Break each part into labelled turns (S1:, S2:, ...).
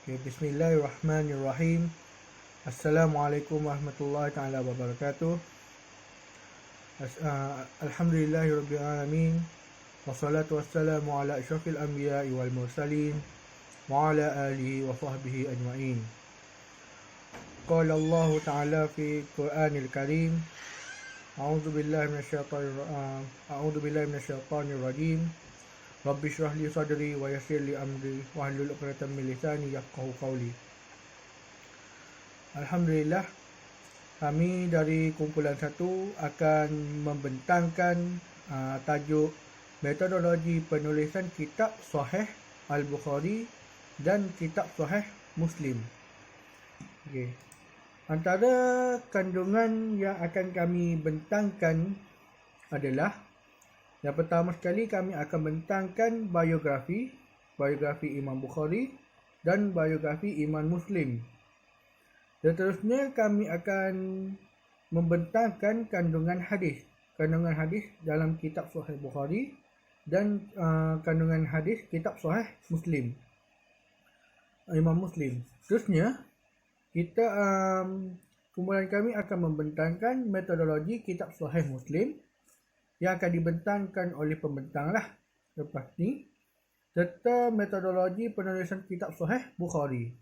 S1: Okay, Bismillahirrahmanirrahim. Assalamualaikum warahmatullahi taala wabarakatuh. Alhamdulillahirabbil alamin. Wassalatu wassalamu ala asyrafil anbiya'i wal mursalin wa ala alihi wa sahbihi ajma'in. Qala Allah ta'ala fi Qur'anil Karim. A'udzu billahi minasyaitonir rajim. Rabbi shrah li sadri wa yassir li amri wahlul 'uqdatam min lisani yafqahu qawli. Alhamdulillah, kami dari kumpulan 1 akan membentangkan tajuk metodologi penulisan kitab Sahih Al-Bukhari dan kitab Sahih Muslim. Okay. Antara kandungan yang akan kami bentangkan adalah, yang pertama sekali kami akan bentangkan biografi Imam Bukhari dan biografi Imam Muslim. Seterusnya kami akan membentangkan kandungan hadis dalam kitab Sahih Bukhari dan kandungan hadis kitab Sahih Muslim, Imam Muslim. Seterusnya kita kumpulan kami akan membentangkan metodologi kitab Sahih Muslim yang akan dibentangkan oleh pembentang lah lepas ni, serta metodologi penulisan kitab Sahih Bukhari.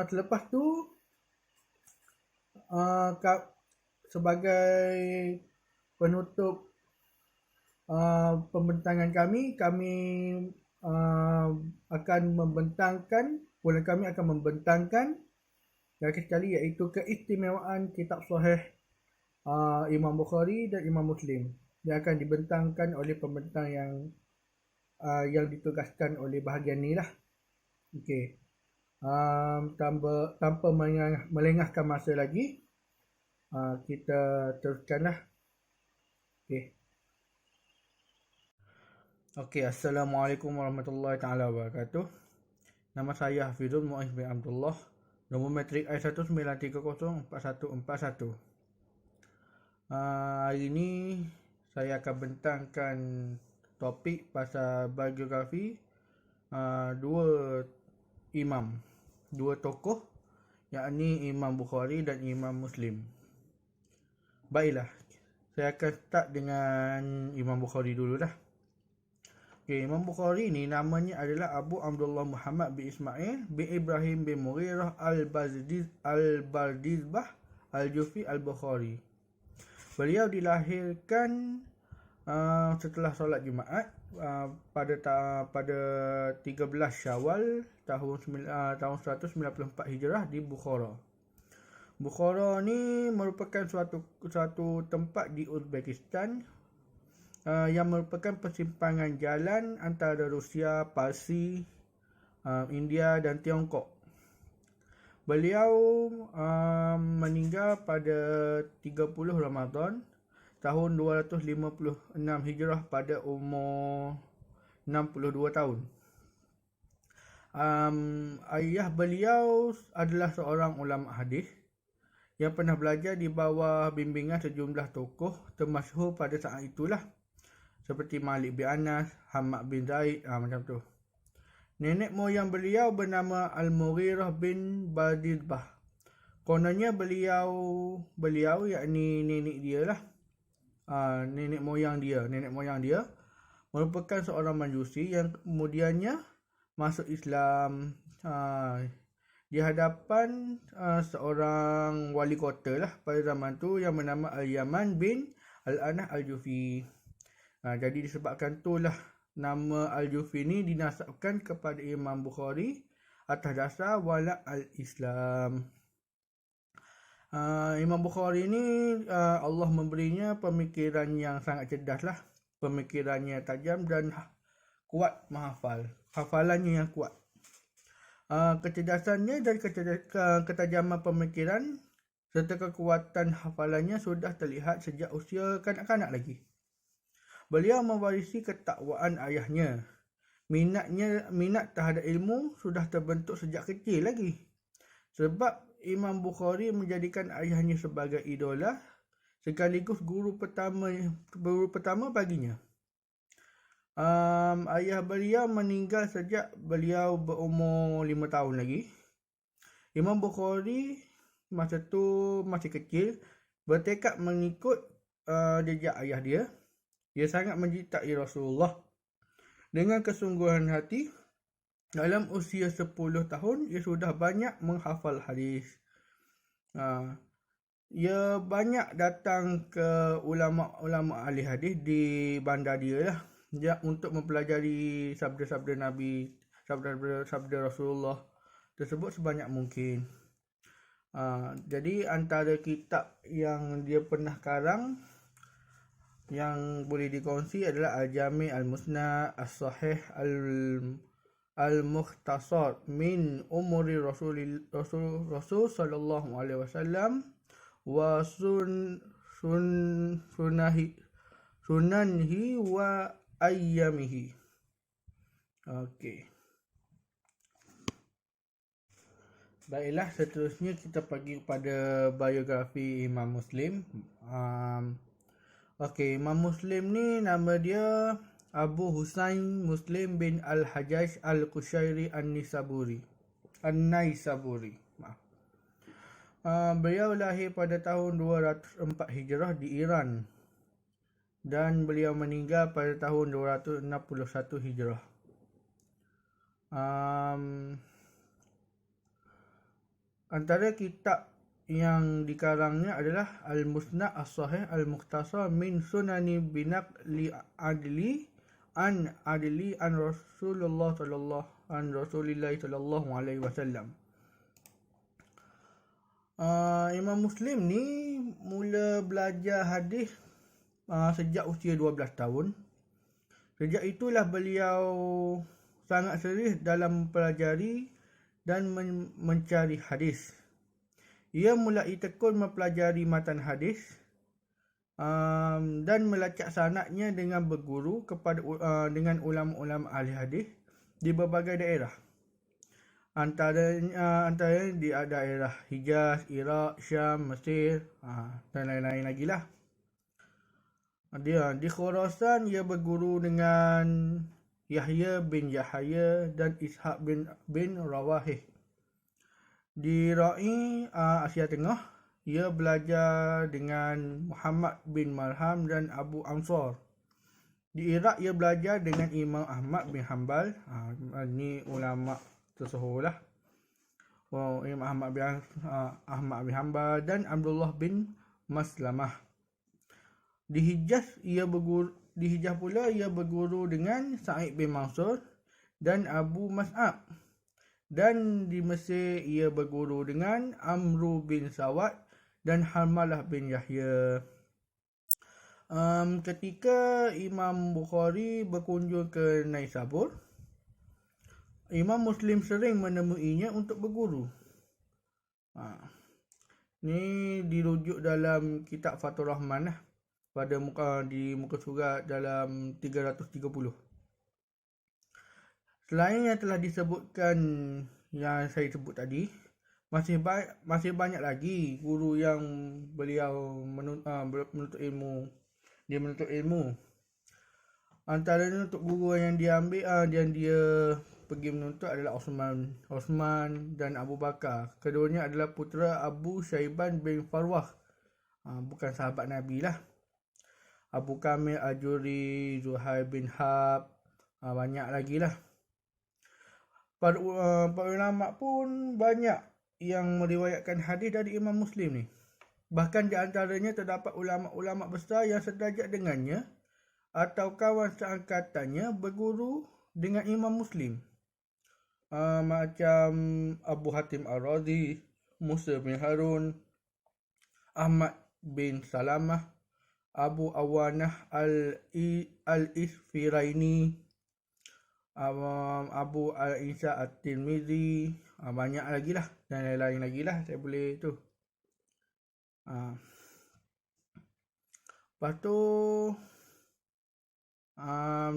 S1: Selepas tu sebagai penutup pembentangan kami akan membentangkan lagi sekali, iaitu keistimewaan kitab Sahih Imam Bukhari dan Imam Muslim yang akan dibentangkan oleh pembentang yang ditugaskan oleh bahagian ni lah. Okey. Tanpa melengahkan masa lagi, kita teruskanlah. Okey, Assalamualaikum warahmatullahi taala wabarakatuh. Nama saya Hafizul Mu'izz bin Abdullah. Nombor matrik I193041441. Hari ini saya akan bentangkan topik pasal biografi dua tokoh, yakni Imam Bukhari dan Imam Muslim. Baiklah, saya akan start dengan Imam Bukhari dulu dah. Okay, Imam Bukhari ni namanya adalah Abu Abdullah Muhammad bin Ismail bin Ibrahim bin Mughirah Al-Bardizbah Al-Jufi Al-Bukhari. Beliau dilahirkan setelah solat Jumaat pada 13 Syawal tahun 194 Hijrah di Bukhara. Bukhara ni merupakan suatu tempat di Uzbekistan yang merupakan persimpangan jalan antara Rusia, Parsi, India dan Tiongkok. Beliau meninggal pada 30 Ramadan tahun 256 Hijrah pada umur 62 tahun. Ayah beliau adalah seorang ulama hadis yang pernah belajar di bawah bimbingan sejumlah tokoh termasyhur pada saat itulah, seperti Malik bin Anas, Hamad bin Zaid, macam tu. Nenek moyang beliau bernama Al-Mughirah bin Bardizbah. Kononnya beliau yakni nenek dia lah, nenek moyang dia merupakan seorang Majusi yang kemudiannya masuk Islam di hadapan seorang wali kota lah pada zaman tu yang bernama Al-Yaman bin Al-Anas Al-Jufi. Jadi disebabkan itulah nama Al-Jufi ni dinasabkan kepada Imam Bukhari atas dasar wala al-Islam. Imam Bukhari ni Allah memberinya pemikiran yang sangat cerdas lah. Pemikirannya tajam dan kuat menghafal. Hafalannya yang kuat. Kecerdasannya dan ketajaman pemikiran serta kekuatan hafalannya sudah terlihat sejak usia kanak-kanak lagi. Beliau mewarisi ketakwaan ayahnya. Minat terhadap ilmu sudah terbentuk sejak kecil lagi. Sebab Imam Bukhari menjadikan ayahnya sebagai idola sekaligus guru pertama baginya. Ayah beliau meninggal sejak beliau berumur 5 tahun lagi. Imam Bukhari masa tu masih kecil, bertekad mengikut jejak ayah dia. Dia sangat mencintai Rasulullah. Dengan kesungguhan hati, dalam usia 10 tahun, ia sudah banyak menghafal hadis. Ia banyak datang ke ulama-ulama ahli hadis di bandar dia lah. Dia untuk mempelajari sabda-sabda Nabi, sabda Rasulullah tersebut sebanyak mungkin. Jadi antara kitab yang dia pernah karang yang boleh dikongsi adalah Al-Jami' Al-Musnad, As-Sahih Al-Mukhtasar min umuri Rasul sallallahu alaihi wasallam wa sunanhi wa ayyamihi. Okey. Baiklah, seterusnya kita pergi kepada biografi Imam Muslim. Imam Muslim ni nama dia Abu Husain Muslim bin Al-Hajjaj Al-Qushairi An-Naisaburi. Beliau lahir pada tahun 204 Hijrah di Iran dan beliau meninggal pada tahun 261 Hijrah. Antara kitab yang dikarangnya adalah Al-Musnad As-Sahih Al-Mukhtasar min Sunani binaqli adli an Rasulullah sallallahu alaihi wasallam. Imam Muslim ni mula belajar hadis sejak usia 12 tahun. Sejak itulah beliau sangat serius dalam mempelajari dan mencari hadis. Ia mulai tekun mempelajari matan hadis dan melacak sanadnya dengan berguru dengan ulama-ulama ahli hadis di berbagai daerah. Antaranya di daerah Hijaz, Iraq, Syam, Mesir dan lain-lain lagi lah. Di Khurasan ia berguru dengan Yahya bin Yahya dan Ishaq bin Rawahih. Di Ra'i, Asia Tengah, ia belajar dengan Muhammad bin Marham dan Abu Ansar. Di Iraq, ia belajar dengan Imam Ahmad bin Hanbal. Ini ulama tersohor lah. Imam Ahmad bin Hanbal dan Abdullah bin Maslamah. Di Hijaz pula ia berguru dengan Sa'id bin Mansur dan Abu Mas'ab. Dan di Mesir ia berguru dengan Amru bin Sawad dan Harmalah bin Yahya. Ketika Imam Bukhari berkunjung ke Naisabur, Imam Muslim sering menemuinya untuk berguru. Ni dirujuk dalam kitab Fathur Rahman lah, di muka surat dalam 330. Selain yang telah disebutkan yang saya sebut tadi, masih banyak lagi guru yang beliau menuntut ilmu. Dia menuntut ilmu. Antaranya untuk guru yang dia pergi menuntut adalah Osman dan Abu Bakar. Keduanya adalah putera Abu Syaiban bin Farwah. Bukan sahabat Nabi lah. Abu Kamil Ajuri, Zuhair bin Hab, banyak lagi lah. Para ulama pun banyak yang meriwayatkan hadis dari Imam Muslim ni. Bahkan di antaranya terdapat ulama-ulama besar yang sederajat dengannya atau kawan seangkatannya berguru dengan Imam Muslim. Macam Abu Hatim Ar-Razi, Musa bin Harun, Ahmad bin Salamah, Abu Awanah Al-Isfiraini, Abu Al-Isa At-Tirmizi, banyak lagi lah dan lain-lain lagi lah saya boleh tu. Lepas tu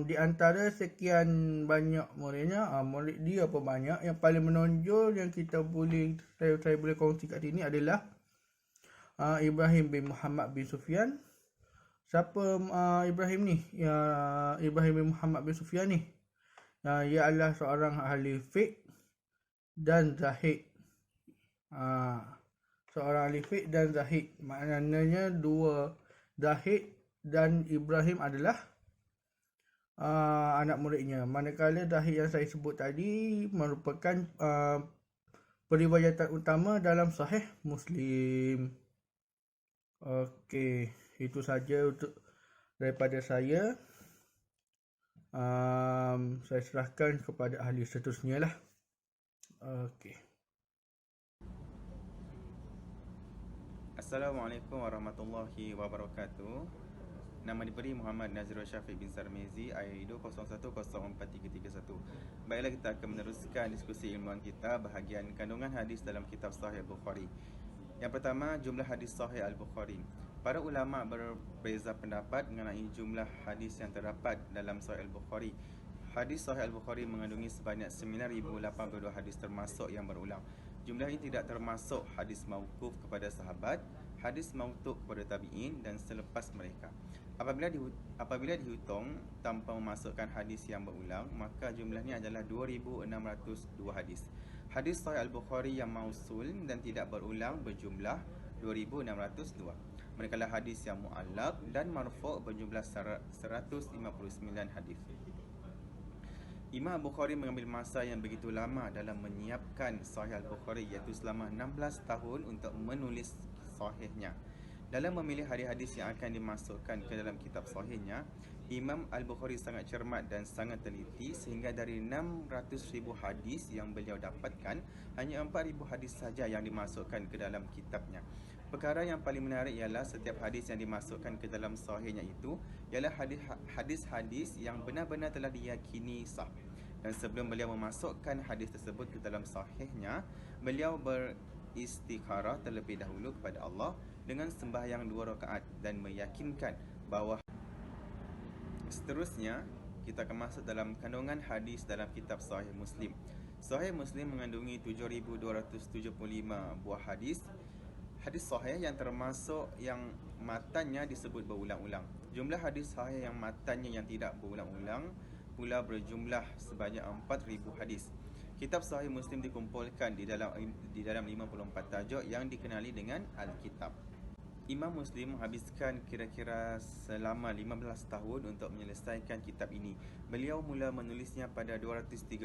S1: di antara sekian banyak muridnya, murid dia apa banyak, yang paling menonjol yang saya boleh kongsi kat sini adalah Ibrahim bin Muhammad bin Sufyan, Siapa Ibrahim ni? Ya, Ibrahim bin Muhammad bin Sufyan ni. Ia adalah seorang ahli fiqh dan zahid. Seorang ahli fiqh dan zahid. Maknanya dua zahid dan Ibrahim adalah anak muridnya. Manakala zahid yang saya sebut tadi merupakan periwayatan utama dalam Sahih Muslim. Okey, itu saja untuk daripada saya. Saya serahkan kepada ahli seterusnya lah. Okey.
S2: Assalamualaikum warahmatullahi wabarakatuh. Nama diberi Muhammad Nazirul Syafiq bin Sarmizi, ID 01043331. Baiklah, kita akan meneruskan diskusi ilmuwan kita bahagian kandungan hadis dalam kitab Sahih Al-Bukhari. Yang pertama, jumlah hadis Sahih Al-Bukhari. Para ulama berbeza pendapat mengenai jumlah hadis yang terdapat dalam Sahih Al-Bukhari. Hadis Sahih Al-Bukhari mengandungi sebanyak 9,082 hadis termasuk yang berulang. Jumlah ini tidak termasuk hadis mauquf kepada sahabat, hadis mautu' kepada tabi'in dan selepas mereka. Apabila dihitung tanpa memasukkan hadis yang berulang, maka jumlahnya adalah 2,602 hadis. Hadis Sahih Al-Bukhari yang mausul dan tidak berulang berjumlah 2,602. Manakala hadis yang mu'allaq dan marfu' berjumlah 159 hadis. Imam Bukhari mengambil masa yang begitu lama dalam menyiapkan Sahih Al-Bukhari, iaitu selama 16 tahun untuk menulis sahihnya. Dalam memilih hadis-hadis yang akan dimasukkan ke dalam kitab sahihnya, Imam Al-Bukhari sangat cermat dan sangat teliti sehingga dari 600,000 hadis yang beliau dapatkan, hanya 4,000 hadis saja yang dimasukkan ke dalam kitabnya. Perkara yang paling menarik ialah setiap hadis yang dimasukkan ke dalam sahihnya itu ialah hadis-hadis yang benar-benar telah diyakini sah. Dan sebelum beliau memasukkan hadis tersebut ke dalam sahihnya, beliau beristikharah terlebih dahulu kepada Allah dengan sembahyang 2 rakaat dan meyakinkan bahawa. Seterusnya, kita akan masuk dalam kandungan hadis dalam kitab Sahih Muslim. Sahih Muslim mengandungi 7,275 buah hadis. Hadis sahih yang termasuk yang matannya disebut berulang-ulang. Jumlah hadis sahih yang matannya yang tidak berulang-ulang pula berjumlah sebanyak 4,000 hadis. Kitab Sahih Muslim dikumpulkan di dalam 54 tajuk yang dikenali dengan Al-Kitab. Imam Muslim menghabiskan kira-kira selama 15 tahun untuk menyelesaikan kitab ini. Beliau mula menulisnya pada 235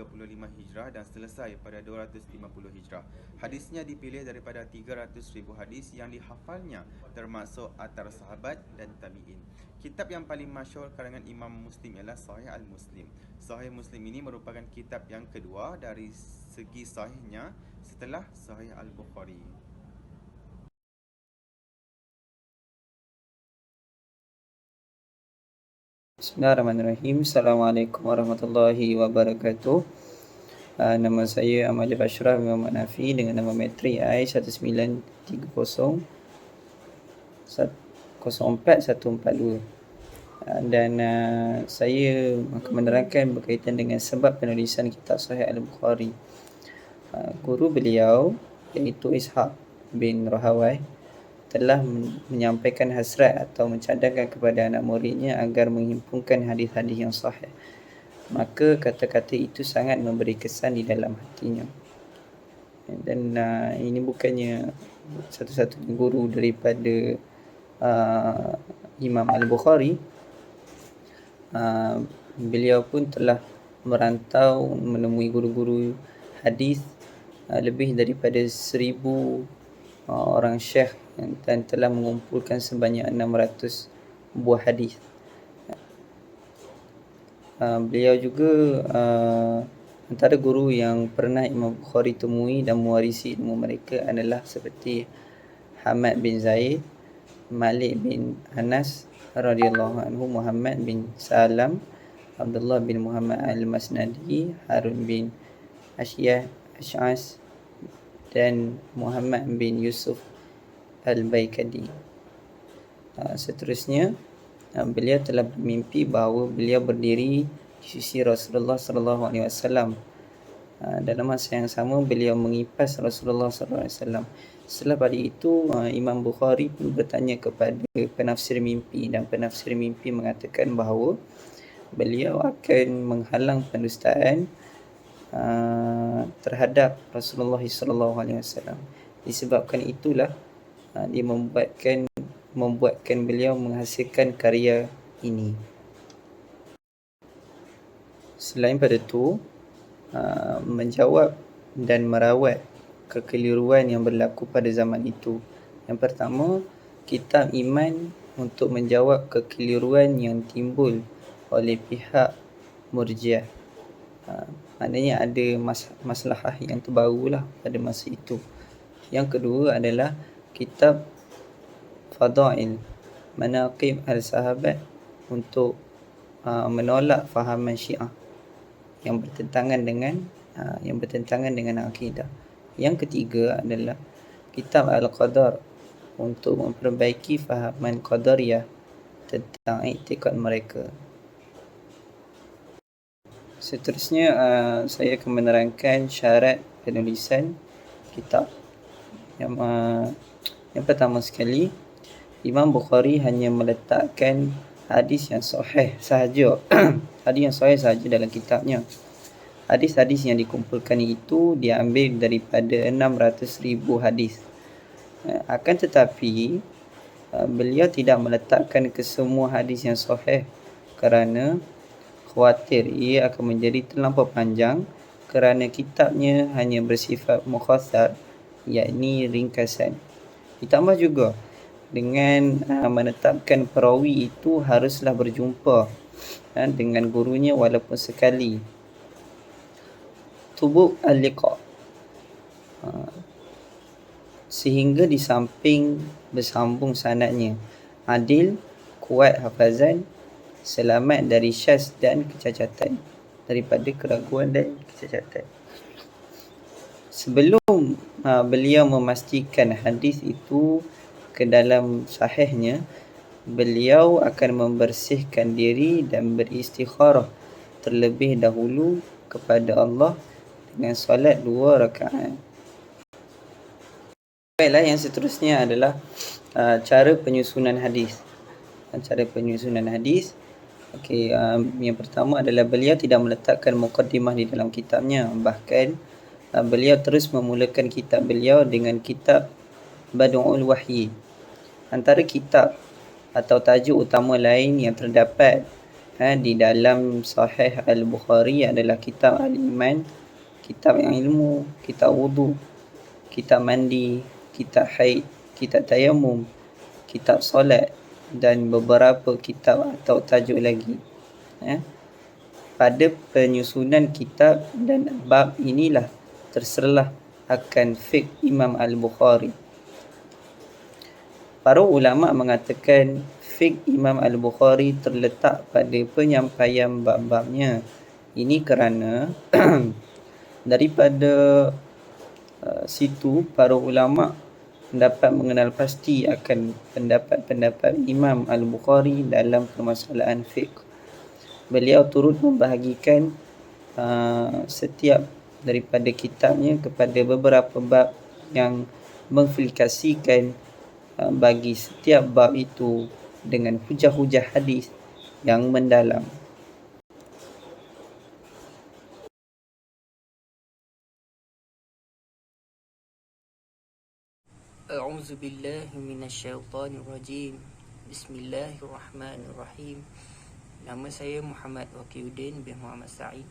S2: Hijrah dan selesai pada 250 Hijrah. Hadisnya dipilih daripada 300,000 hadis yang dihafalnya, termasuk antara sahabat dan tabi'in. Kitab yang paling masyhur kalangan Imam Muslim ialah Sahih Al-Muslim. Sahih Muslim ini merupakan kitab yang kedua dari segi sahihnya setelah Sahih Al-Bukhari.
S3: Bismillahirrahmanirrahim. Assalamualaikum warahmatullahi wabarakatuh. Nama saya Amal Ashraf Muhammad Nafi dengan nama metrik I193004142. Dan saya akan menerangkan berkaitan dengan sebab penulisan kitab Sahih Al-Bukhari. Guru beliau iaitu Ishaq bin Rahawai telah menyampaikan hasrat atau mencadangkan kepada anak muridnya agar menghimpunkan hadis-hadis yang sahih. Maka kata-kata itu sangat memberi kesan di dalam hatinya. Dan ini bukannya satu-satunya guru daripada Imam Al-Bukhari. Beliau pun telah merantau menemui guru-guru hadis, lebih daripada 1,000 orang syekh, dan telah mengumpulkan sebanyak 600 buah hadis. Beliau juga antara guru yang pernah Imam Bukhari temui dan mewarisi ilmu mereka adalah seperti Hamad bin Zaid, Malik bin Anas radhiyallahu anhu, Muhammad bin Salam, Abdullah bin Muhammad Al-Masnadi, Harun bin Ash'as dan Muhammad bin Yusuf Al-Baikadi. Seterusnya, beliau telah bermimpi bahawa beliau berdiri di sisi Rasulullah SAW Dalam masa yang sama beliau mengipas Rasulullah SAW. Setelah pada itu Imam Bukhari pun bertanya kepada penafsir mimpi, dan penafsir mimpi mengatakan bahawa beliau akan menghalang pendustaan terhadap Rasulullah SAW. Disebabkan itulah dia membuatkan beliau menghasilkan karya ini. Selain pada itu, menjawab dan merawat kekeliruan yang berlaku pada zaman itu. Yang pertama, kitab iman untuk menjawab kekeliruan yang timbul oleh pihak Murji'ah. Maknanya ada masalah yang terbarulah pada masa itu. Yang kedua adalah kitab Fadail, Manaqib al-Sahabat, untuk menolak fahaman Syiah yang bertentangan dengan akidah. Yang ketiga adalah kitab Al-Qadar untuk memperbaiki fahaman Qadariyah tentang iktikad mereka. Seterusnya saya akan menerangkan syarat penulisan kitab. Yang pertama sekali, Imam Bukhari hanya meletakkan hadis yang sahih sahaja hadis yang sahih sahaja dalam kitabnya. Hadis-hadis yang dikumpulkan itu diambil daripada 600,000 hadis. Akan tetapi beliau tidak meletakkan kesemua hadis yang sahih kerana khawatir ia akan menjadi terlampau panjang, kerana kitabnya hanya bersifat mukhtasar, yakni ringkasan. Ditambah juga dengan menetapkan perawi itu haruslah berjumpa dengan gurunya walaupun sekali. Tubuq al-liqa, sehingga di samping bersambung sanadnya, adil, kuat hafazan, selamat dari syaz dan kecacatan, daripada keraguan dan kecacatan. Sebelum beliau memastikan hadis itu ke dalam sahihnya, beliau akan membersihkan diri dan beristikharah terlebih dahulu kepada Allah dengan solat 2 rakaat. Baiklah, yang seterusnya adalah cara penyusunan hadis. Okey, yang pertama adalah beliau tidak meletakkan muqaddimah di dalam kitabnya. Bahkan beliau terus memulakan kitab beliau dengan kitab Bad'ul Wahyi. Antara kitab atau tajuk utama lain yang terdapat di dalam Sahih Al-Bukhari adalah kitab Al-Iman, kitab yang ilmu, kitab wudu, kitab mandi, kitab haid, kitab tayamum, kitab solat, dan beberapa kitab atau tajuk lagi. Pada penyusunan kitab dan bab inilah terserlah akan fiqh Imam Al-Bukhari. Para ulama mengatakan fiqh Imam Al-Bukhari terletak pada penyampaian bab-babnya. Ini kerana daripada situ para ulama dapat mengenal pasti akan pendapat-pendapat Imam Al-Bukhari dalam permasalahan fiqh. Beliau turut membahagikan setiap daripada kitabnya kepada beberapa bab yang mengfikasikan bagi setiap bab itu dengan hujah-hujah hadis yang mendalam.
S4: A'udzu billahi minasyaitonir rajim. Bismillahirrahmanirrahim. Nama saya Muhammad Waqiuddin bin Muhammad Said,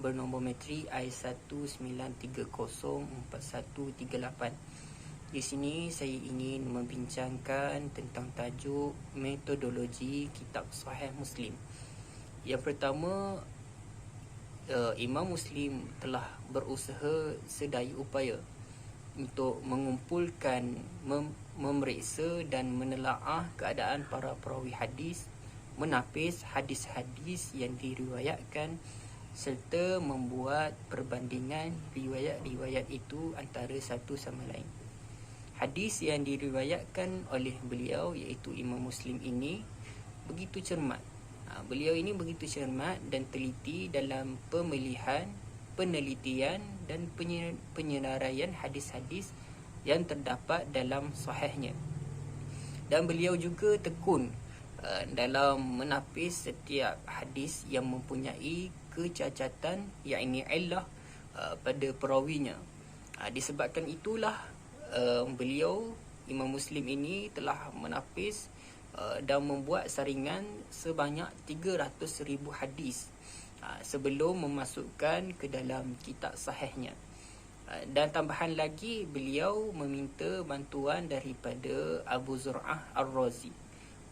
S4: bernombor metri I193044138. Di sini saya ingin membincangkan tentang tajuk metodologi kitab Sahih Muslim. Yang pertama, Imam Muslim telah berusaha sedaya upaya untuk mengumpulkan, memeriksa dan menelaah keadaan para perawi hadis, menapis hadis-hadis yang diriwayatkan serta membuat perbandingan riwayat-riwayat itu antara satu sama lain. Hadis yang diriwayatkan oleh beliau, iaitu Imam Muslim ini, begitu cermat. Beliau ini begitu cermat dan teliti dalam pemilihan penelitian dan penyelarayan hadis-hadis yang terdapat dalam sahihnya. Dan beliau juga tekun dalam menapis setiap hadis yang mempunyai kecacatan, yakni illah pada perawinya. Disebabkan itulah beliau Imam Muslim ini telah menapis dan membuat saringan sebanyak 300,000 hadis sebelum memasukkan ke dalam kitab sahihnya. Dan tambahan lagi, beliau meminta bantuan daripada Abu Zur'ah Ar-Razi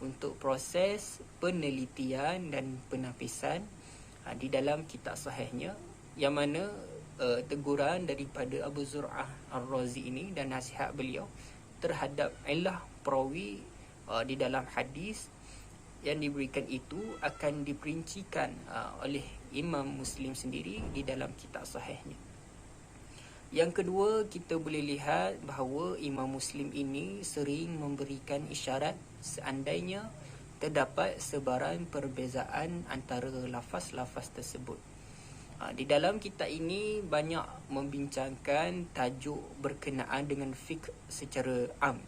S4: untuk proses penelitian dan penapisan di dalam kitab sahihnya, yang mana teguran daripada Abu Zur'ah Ar-Razi ini dan nasihat beliau terhadap illah perawi di dalam hadis yang diberikan itu akan diperincikan oleh Imam Muslim sendiri di dalam kitab sahihnya. Yang kedua, kita boleh lihat bahawa Imam Muslim ini sering memberikan isyarat seandainya terdapat sebaran perbezaan antara lafaz-lafaz tersebut. Di dalam kitab ini banyak membincangkan tajuk berkenaan dengan fiqh secara am.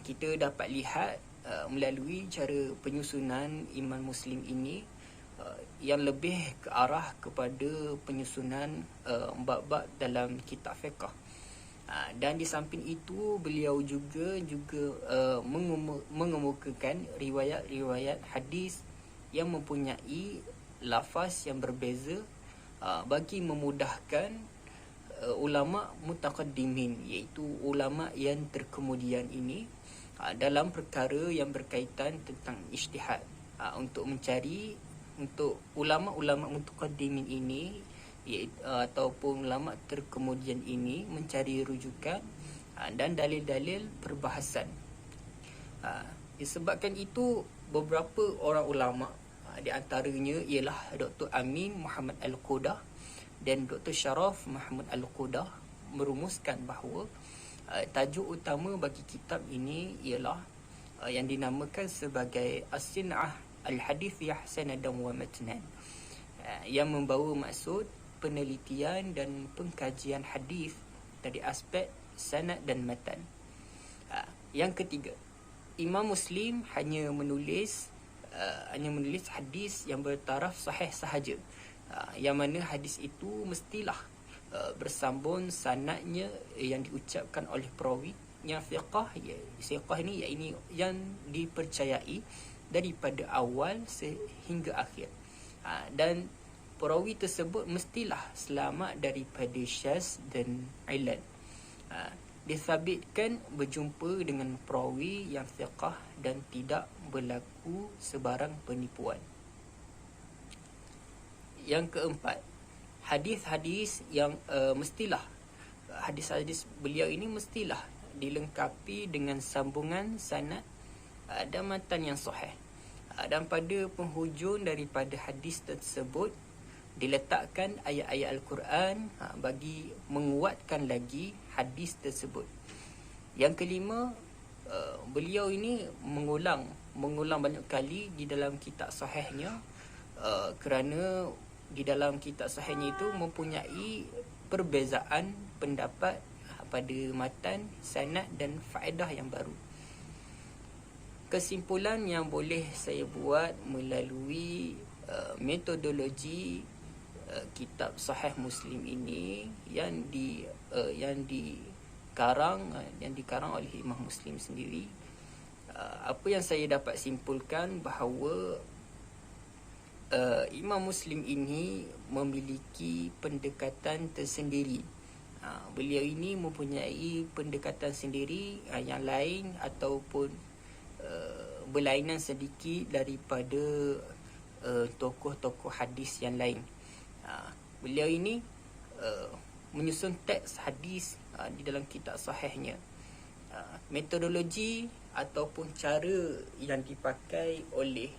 S4: Kita dapat lihat melalui cara penyusunan Imam Muslim ini yang lebih ke arah kepada penyusunan bab-bab dalam kitab fiqh. Dan di samping itu beliau juga mengemukakan riwayat-riwayat hadis yang mempunyai lafaz yang berbeza bagi memudahkan ulama mutaqaddimin, iaitu ulama yang terkemudian ini dalam perkara yang berkaitan tentang ijtihad, untuk ulama-ulama mutaqaddimin ini ataupun ulama terkemudian ini mencari rujukan dan dalil-dalil perbahasan. Disebabkan itu, beberapa orang ulama, di antaranya ialah Dr. Amin Muhammad Al-Qudah dan Dr. Sharaf Muhammad Al-Qudah, merumuskan bahawa tajuk utama bagi kitab ini ialah yang dinamakan sebagai As-Sin'ah Al-Hadith Yahsanadan wa Matnan, yang membawa maksud penelitian dan pengkajian hadis dari aspek sanad dan matan. Yang ketiga, Imam Muslim hanya menulis hadis yang bertaraf sahih sahaja, yang mana hadis itu mestilah bersambung sanadnya yang diucapkan oleh perawi yang siqah ni, iaitu yang dipercayai daripada awal sehingga akhir, dan perawi tersebut mestilah selamat daripada syaz dan ilal. Disabitkan berjumpa dengan perawi yang thiqah dan tidak berlaku sebarang penipuan. Yang keempat, hadis-hadis yang hadis-hadis beliau ini mestilah dilengkapi dengan sambungan sanad dan matan yang sahih. Dan pada penghujung daripada hadis tersebut diletakkan ayat-ayat Al-Quran bagi menguatkan lagi hadis tersebut. Yang kelima, beliau ini mengulang banyak kali di dalam kitab sahihnya, kerana di dalam kitab sahihnya itu mempunyai perbezaan pendapat pada matan, sanad dan faedah yang baru. Kesimpulan yang boleh saya buat melalui metodologi kitab Sahih Muslim ini yang dikarang oleh Imam Muslim sendiri, apa yang saya dapat simpulkan bahawa Imam Muslim ini memiliki pendekatan tersendiri. Beliau ini mempunyai pendekatan sendiri yang lain ataupun berlainan sedikit daripada tokoh-tokoh hadis yang lain. Beliau ini menyusun teks hadis di dalam kitab sahihnya. Metodologi ataupun cara yang dipakai oleh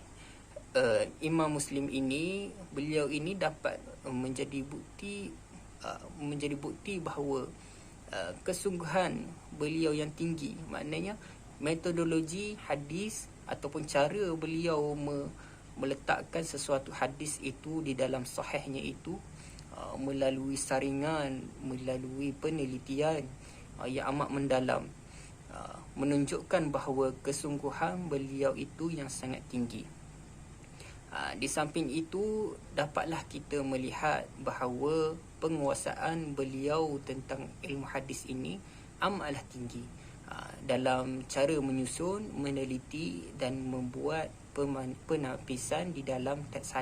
S4: Imam Muslim ini, beliau ini dapat menjadi bukti bahawa kesungguhan beliau yang tinggi, maknanya metodologi hadis ataupun cara beliau meletakkan sesuatu hadis itu di dalam sahihnya itu melalui saringan, melalui penelitian yang amat mendalam, menunjukkan bahawa kesungguhan beliau itu yang sangat tinggi. Di samping itu, dapatlah kita melihat bahawa penguasaan beliau tentang ilmu hadis ini amatlah tinggi dalam cara menyusun, meneliti dan membuat penapisan di dalam teks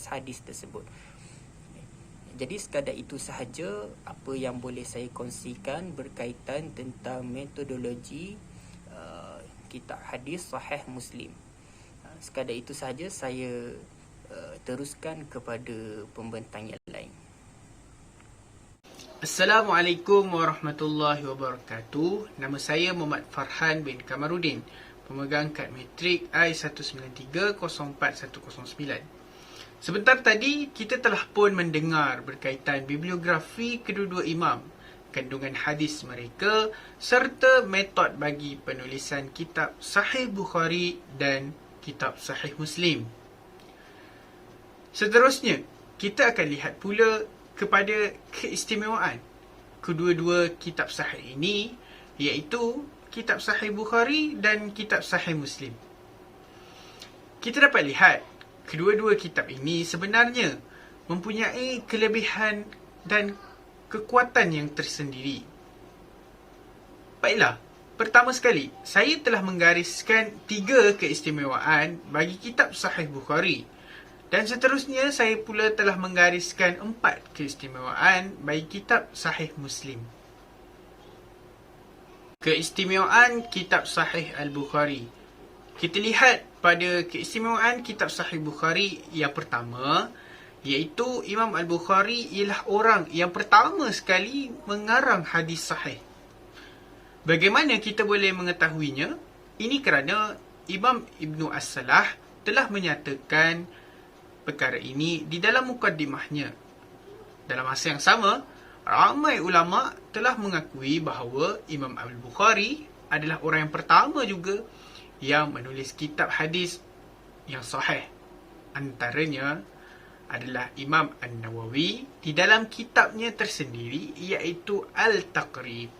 S4: hadis tersebut. Jadi sekadar itu sahaja apa yang boleh saya kongsikan berkaitan tentang metodologi kitab hadis Sahih Muslim. Sekadar itu sahaja, saya teruskan kepada pembentang yang lain.
S1: Assalamualaikum warahmatullahi wabarakatuh. Nama saya Muhammad Farhan bin Kamarudin, pemegang kad matrik I193-04109. Sebentar tadi kita telah pun mendengar berkaitan bibliografi kedua-dua imam, kandungan hadis mereka serta metod bagi penulisan kitab Sahih Bukhari dan kitab Sahih Muslim. Seterusnya, kita akan lihat pula kepada keistimewaan kedua-dua kitab sahih ini, iaitu kitab Sahih Bukhari dan kitab Sahih Muslim. Kita dapat lihat kedua-dua kitab ini sebenarnya mempunyai kelebihan dan kekuatan yang tersendiri. Baiklah, pertama sekali, saya telah menggariskan 3 keistimewaan bagi kitab Sahih Bukhari. Dan seterusnya, saya pula telah menggariskan 4 keistimewaan bagi kitab Sahih Muslim. Keistimewaan kitab Sahih Al-Bukhari. Kita lihat pada keistimewaan kitab Sahih Bukhari yang pertama, iaitu Imam Al-Bukhari ialah orang yang pertama sekali mengarang hadis sahih. Bagaimana kita boleh mengetahuinya? Ini kerana Imam Ibn As-Salah telah menyatakan perkara ini di dalam mukaddimahnya. Dalam masa yang sama, ramai ulama telah mengakui bahawa Imam Al-Bukhari adalah orang yang pertama juga yang menulis kitab hadis yang sahih. Antaranya adalah Imam An-Nawawi di dalam kitabnya tersendiri, iaitu Al-Taqrib.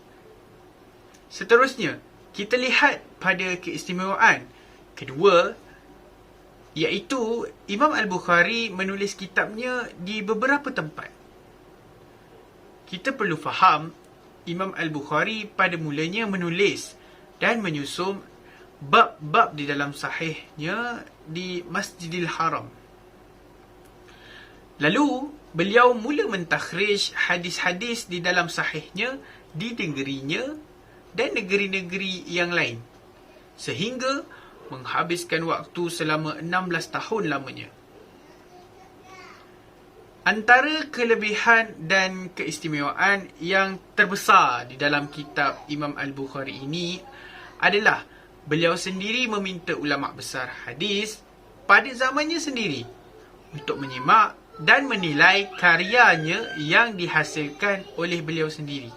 S1: Seterusnya, kita lihat pada keistimewaan kedua, iaitu Imam Al-Bukhari menulis kitabnya di beberapa tempat. Kita perlu faham, Imam Al-Bukhari pada mulanya menulis dan menyusun bab-bab di dalam sahihnya di Masjidil Haram. Lalu, beliau mula mentakhrij hadis-hadis di dalam sahihnya di negerinya dan negeri-negeri yang lain, sehingga menghabiskan waktu selama 16 tahun lamanya. Antara kelebihan dan keistimewaan yang terbesar di dalam kitab Imam Al-Bukhari ini adalah beliau sendiri meminta ulama besar hadis pada zamannya sendiri untuk menyimak dan menilai karyanya yang dihasilkan oleh beliau sendiri.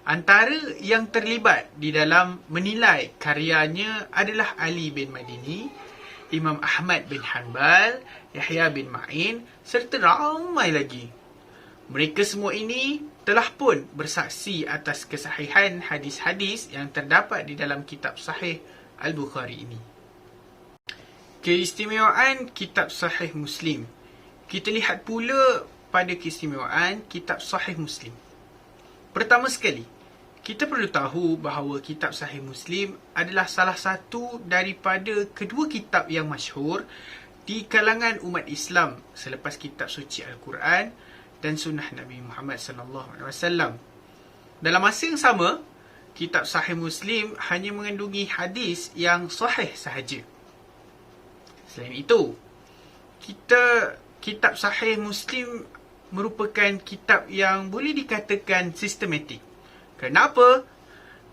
S1: Antara yang terlibat di dalam menilai karyanya adalah Ali bin Madini, Imam Ahmad bin Hanbal, Yahya bin Ma'in serta ramai lagi. Mereka semua ini telah pun bersaksi atas kesahihan hadis-hadis yang terdapat di dalam kitab Sahih Al-Bukhari ini. Keistimewaan kitab Sahih Muslim. Kita lihat pula pada keistimewaan kitab Sahih Muslim. Pertama sekali, kita perlu tahu bahawa kitab Sahih Muslim adalah salah satu daripada kedua kitab yang masyhur di kalangan umat Islam selepas kitab suci Al-Quran dan sunnah Nabi Muhammad SAW. Dalam masa yang sama, kitab Sahih Muslim hanya mengandungi hadis yang sahih sahaja. Selain itu, kitab Sahih Muslim merupakan kitab yang boleh dikatakan sistematik. Kenapa?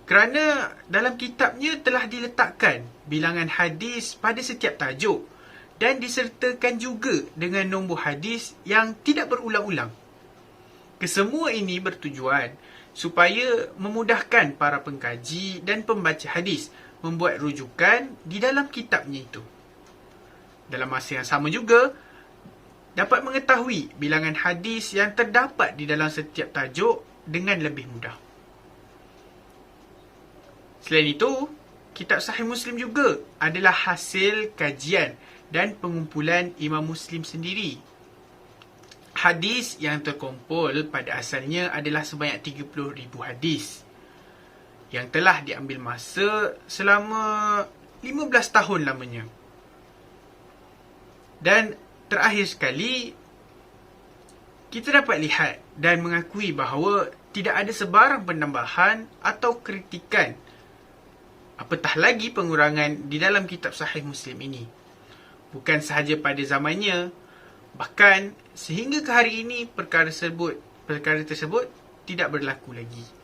S1: Kerana dalam kitabnya telah diletakkan bilangan hadis pada setiap tajuk dan disertakan juga dengan nombor hadis yang tidak berulang-ulang. Kesemua ini bertujuan supaya memudahkan para pengkaji dan pembaca hadis membuat rujukan di dalam kitabnya itu. Dalam masa yang sama juga, dapat mengetahui bilangan hadis yang terdapat di dalam setiap tajuk dengan lebih mudah. Selain itu, kitab Sahih Muslim juga adalah hasil kajian dan pengumpulan Imam Muslim sendiri. Hadis yang terkumpul pada asalnya adalah sebanyak 30,000 hadis yang telah diambil masa selama 15 tahun lamanya. Dan terakhir sekali, kita dapat lihat dan mengakui bahawa tidak ada sebarang penambahan atau kritikan, apatah lagi pengurangan di dalam kitab Sahih Muslim ini. Bukan sahaja pada zamannya, bahkan sehingga ke hari ini perkara tersebut tidak berlaku lagi.